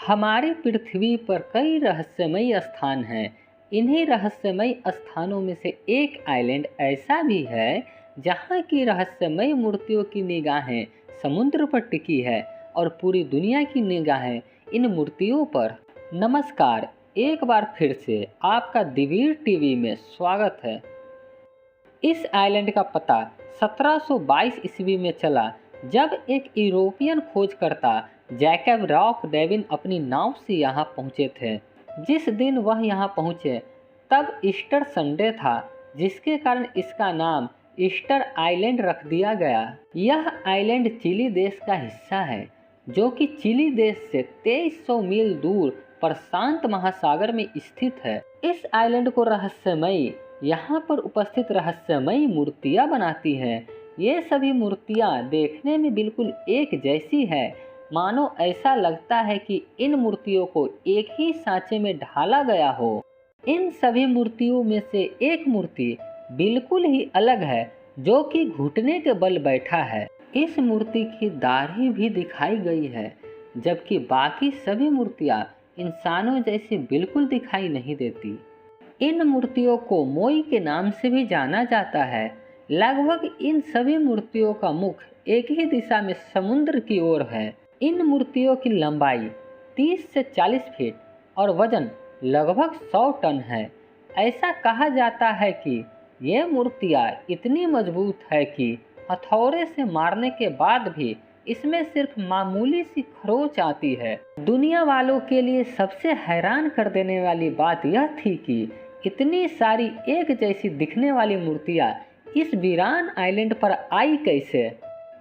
हमारी पृथ्वी पर कई रहस्यमयी स्थान हैं। इन्हीं रहस्यमयी स्थानों में से एक आइलैंड ऐसा भी है जहाँ की रहस्यमयी मूर्तियों की निगाहें समुद्र पर टिकी है और पूरी दुनिया की निगाहें इन मूर्तियों पर। नमस्कार, एक बार फिर से आपका दिवीर टीवी में स्वागत है। इस आइलैंड का पता 1722 ईस्वी में चला, जब एक यूरोपियन खोजकर्ता जैकब रॉक डेविन अपनी नाव से यहाँ पहुँचे थे। जिस दिन वह यहाँ पहुँचे तब ईस्टर संडे था, जिसके कारण इसका नाम ईस्टर आइलैंड रख दिया गया। यह आइलैंड चिली देश का हिस्सा है, जो कि चिली देश से 2300 मील दूर प्रशांत महासागर में स्थित है। इस आइलैंड को रहस्यमयी, यहाँ पर उपस्थित रहस्यमयी मूर्तियाँ बनाती हैं। ये सभी मूर्तियाँ देखने में बिल्कुल एक जैसी है, मानो ऐसा लगता है कि इन मूर्तियों को एक ही सांचे में ढाला गया हो। इन सभी मूर्तियों में से एक मूर्ति बिल्कुल ही अलग है, जो कि घुटने के बल बैठा है। इस मूर्ति की दाढ़ी भी दिखाई गई है, जबकि बाकी सभी मूर्तियाँ इंसानों जैसी बिल्कुल दिखाई नहीं देती। इन मूर्तियों को मोई के नाम से भी जाना जाता है। लगभग इन सभी मूर्तियों का मुख एक ही दिशा में समुद्र की ओर है। इन मूर्तियों की लंबाई 30 से 40 फीट और वजन लगभग 100 टन है। ऐसा कहा जाता है कि ये मूर्तियाँ इतनी मजबूत है कि हथौड़े से मारने के बाद भी इसमें सिर्फ मामूली सी खरोंच आती है। दुनिया वालों के लिए सबसे हैरान कर देने वाली बात यह थी कि इतनी सारी एक जैसी दिखने वाली मूर्तियाँ इस वीरान आइलैंड पर आई कैसे,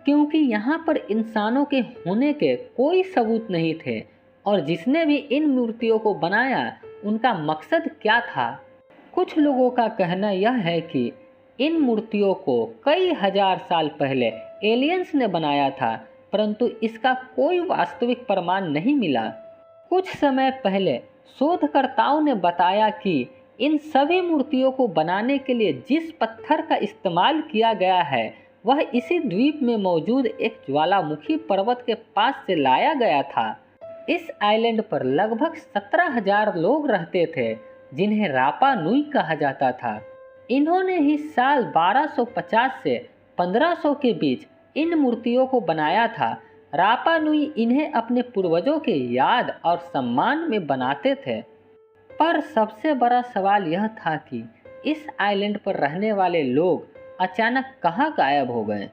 क्योंकि यहाँ पर इंसानों के होने के कोई सबूत नहीं थे और जिसने भी इन मूर्तियों को बनाया उनका मकसद क्या था। कुछ लोगों का कहना यह है कि इन मूर्तियों को कई हजार साल पहले एलियंस ने बनाया था, परंतु इसका कोई वास्तविक प्रमाण नहीं मिला। कुछ समय पहले शोधकर्ताओं ने बताया कि इन सभी मूर्तियों को बनाने के लिए जिस पत्थर का इस्तेमाल किया गया है वह इसी द्वीप में मौजूद एक ज्वालामुखी पर्वत के पास से लाया गया था। इस आइलैंड पर लगभग 17,000 लोग रहते थे, जिन्हें रापा नुई कहा जाता था। इन्होंने ही साल 1250 से 1500 के बीच इन मूर्तियों को बनाया था। रापा नुई इन्हें अपने पूर्वजों के याद और सम्मान में बनाते थे। पर सबसे बड़ा सवाल यह था कि इस आइलैंड पर रहने वाले लोग अचानक कहाँ गायब हो गए।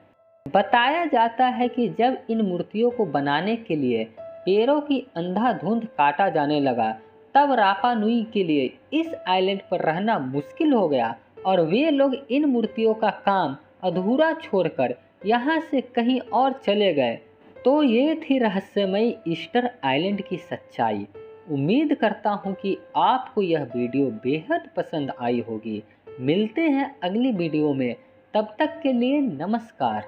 बताया जाता है कि जब इन मूर्तियों को बनाने के लिए पेड़ों की अंधाधुंध काटा जाने लगा, तब रापा नुई के लिए इस आइलैंड पर रहना मुश्किल हो गया और वे लोग इन मूर्तियों का काम अधूरा छोड़कर यहाँ से कहीं और चले गए। तो ये थी रहस्यमयी ईस्टर आइलैंड की सच्चाई। उम्मीद करता हूँ कि आपको यह वीडियो बेहद पसंद आई होगी। मिलते हैं अगली वीडियो में, तब तक के लिए नमस्कार।